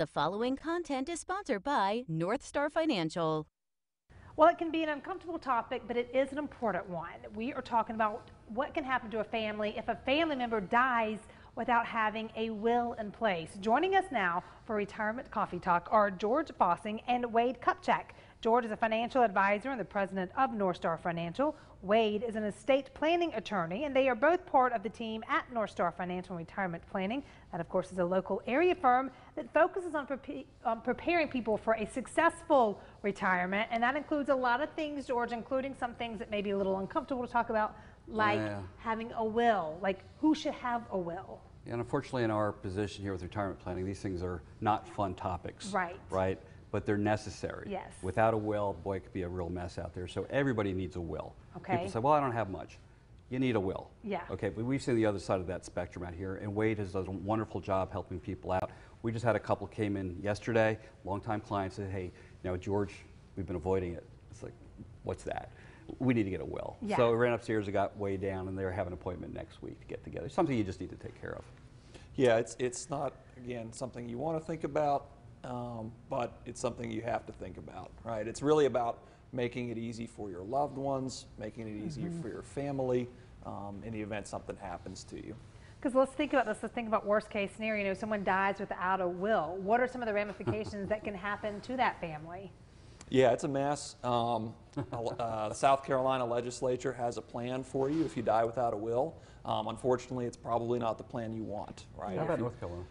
The following content is sponsored by NorthStar Financial. Well, it can be an uncomfortable topic, but it is an important one. We are talking about what can happen to a family if a family member dies without having a will in place. Joining us now for Retirement Coffee Talk are George Fossing and Wade Cupcheck. George is a financial advisor and the president of NorthStar Financial. Wade is an estate planning attorney, and they are both part of the team at NorthStar Financial Retirement Planning. That, of course, is a local area firm that focuses on preparing people for a successful retirement, and that includes a lot of things, George, including some things that may be a little uncomfortable to talk about, like having a will, like who should have a will. Yeah, and unfortunately in our position here with retirement planning, these things are not fun topics. Right? But they're necessary. Yes. Without a will, boy, it could be a real mess out there. So everybody needs a will. Okay. People say, well, I don't have much. You need a will. Yeah. Okay, but we've seen the other side of that spectrum out here, and Wade has done a wonderful job helping people out. We just had a couple came in yesterday, longtime clients said, hey, George, we've been avoiding it. It's like, what's that? We need to get a will. Yeah. So we ran upstairs and got way down, and they're having an appointment next week to get together. Something you just need to take care of. Yeah, it's not, again, something you want to think about, but it's something you have to think about, right? It's really about making it easy for your loved ones, making it easy for your family in the event something happens to you. Because let's think about this. Let's think about worst case scenario. Someone dies without a will. What are some of the ramifications that can happen to that family? Yeah, it's a mess. The South Carolina legislature has a plan for you if you die without a will. Unfortunately, it's probably not the plan you want, right? How about North Carolina?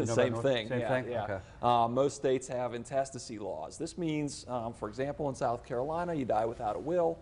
Same thing. Same thing? Yeah. Okay. Most states have intestacy laws. This means, for example, in South Carolina, you die without a will.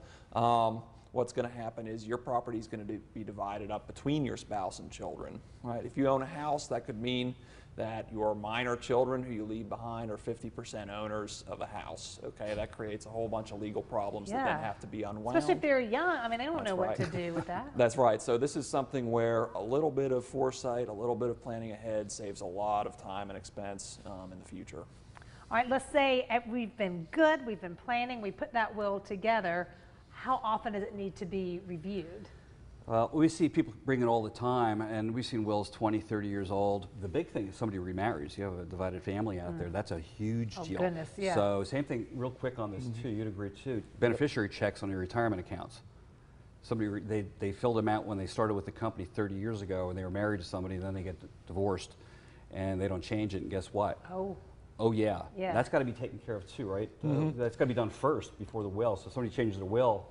What's going to happen is your property is going to be divided up between your spouse and children, right? If you own a house, that could mean that your minor children who you leave behind are 50% owners of a house, okay? That creates a whole bunch of legal problems that then have to be unwound. Especially if they're young. I mean, they don't know what to do with that. That's right. So this is something where a little bit of foresight, a little bit of planning ahead saves a lot of time and expense in the future. All right, let's say we've been good, we've been planning, we put that will together. How often does it need to be reviewed? Well, we see people bring it all the time, and we've seen wills 20, 30 years old. The big thing is somebody remarries. You have a divided family out there. That's a huge deal. Oh, goodness, yeah. So same thing, real quick on this too, you'd agree too. Beneficiary checks on your retirement accounts. Somebody, they filled them out when they started with the company 30 years ago, and they were married to somebody, then they get divorced, and they don't change it, and guess what? Oh yeah. That's got to be taken care of too, right? That's got to be done first before the will. So if somebody changes their will,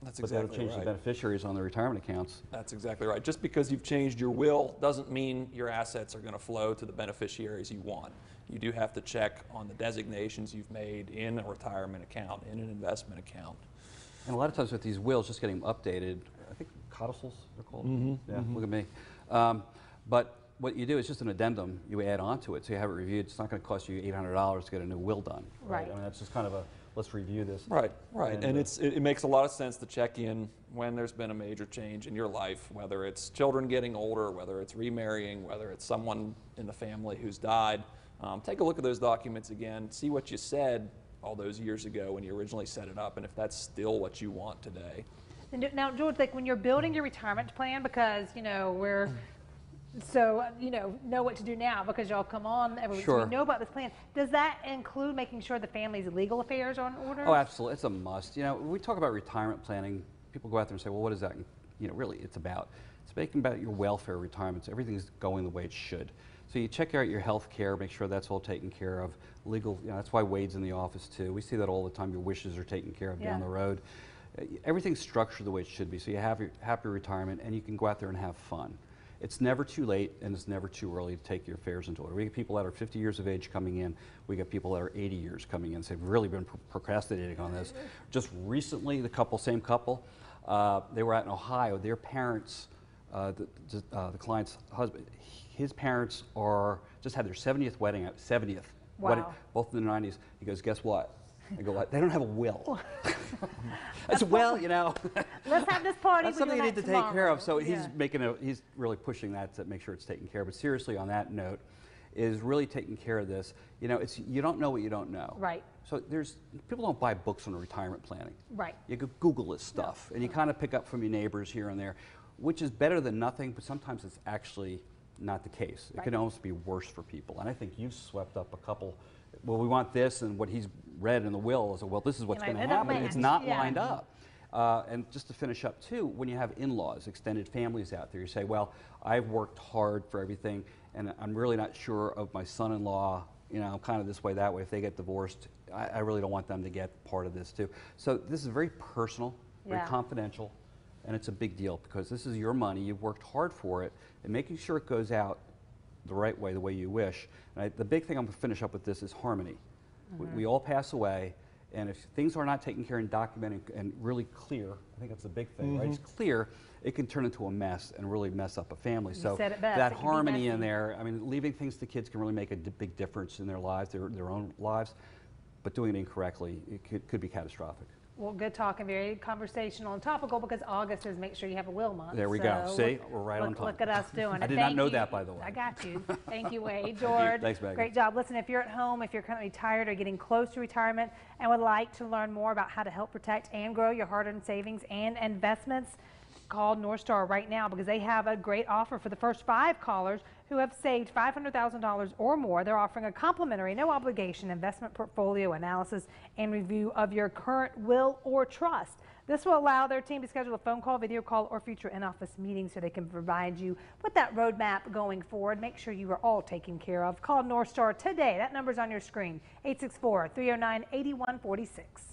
that's but exactly they'll change right. the beneficiaries on their retirement accounts. That's exactly right. Just because you've changed your will doesn't mean your assets are going to flow to the beneficiaries you want. You do have to check on the designations you've made in a retirement account, in an investment account. And a lot of times with these wills, just getting them updated, I think codicils they're called. Look at me. But what you do is just an addendum you add on to it. So you have it reviewed. It's not going to cost you $800 to get a new will done. Right. I mean, that's just kind of a, let's review this. Right. And it makes a lot of sense to check in when there's been a major change in your life, whether it's children getting older, whether it's remarrying, whether it's someone in the family who's died. Take a look at those documents again, see what you said all those years ago when you originally set it up, and if that's still what you want today. Now, George, like when you're building your retirement plan, because, we're so, know what to do now because y'all come on every week. So we know about this plan. Does that include making sure the family's legal affairs are in order? Oh, absolutely. It's a must. When we talk about retirement planning, people go out there and say, well, what is that? Really, it's about. It's making about your welfare, retirements. Everything's going the way it should. So you check out your health care, make sure that's all taken care of. Legal, that's why Wade's in the office too. We see that all the time. Your wishes are taken care of down the road. Everything's structured the way it should be. So you have your happy retirement and you can go out there and have fun. It's never too late and it's never too early to take your affairs into order. We get people that are 50 years of age coming in. We get people that are 80 years coming in. So they've really been procrastinating on this. Just recently, the same couple, they were out in Ohio. Their parents, the client's husband, his parents just had their 70th wedding, 70th wedding, both in the 90s. He goes, guess what? I go, what? They don't have a will. I said, well, let's have this party. That's something you need to take care of. So he's he's really pushing that to make sure it's taken care of. But seriously, on that note, is really taking care of this. You don't know what you don't know. Right. So people don't buy books on retirement planning. Right. You go Google this stuff, and you kind of pick up from your neighbors here and there, which is better than nothing. But sometimes it's actually not the case. It Right. can almost be worse for people. And I think you've swept up a couple, well, we want this, and what he's read in the will is, well, this is what's Right, going to they don't happen. It's match. not Yeah. lined up. And just to finish up too, when you have in-laws, extended families out there, you say, well, I've worked hard for everything, and I'm really not sure of my son-in-law, you know, kind of this way, that way. If they get divorced, I really don't want them to get part of this too. So this is very personal, very Yeah. confidential, and it's a big deal because this is your money. You've worked hard for it, and making sure it goes out the right way, the way you wish. And the big thing I'm going to finish up with this is harmony. We all pass away, and if things are not taken care and documented and really clear, I think that's the big thing, right? It's clear, it can turn into a mess and really mess up a family. So said it best, that it can be harmony in messy. there, I mean, leaving things to kids can really make a big difference in their lives, their own lives, but doing it incorrectly, it could be catastrophic. Well, good talk and very conversational and topical because August is make sure you have a will month. There we go. So See, we're right on look, time. Look at us doing it. I did not Thank know you. that, by the way. I got you. Thank you, Wade. George, Thanks, Megan. great job. Listen, if you're at home, if you're currently retired or getting close to retirement and would like to learn more about how to help protect and grow your hard-earned savings and investments, call NorthStar right now because they have a great offer for the first 5 callers who have saved $500,000 or more. They're offering a complimentary, no obligation investment portfolio analysis and review of your current will or trust. This will allow their team to schedule a phone call, video call, or future in-office meeting so they can provide you with that roadmap going forward. Make sure you are all taken care of. Call NorthStar today. That number's on your screen, 864-309-8146.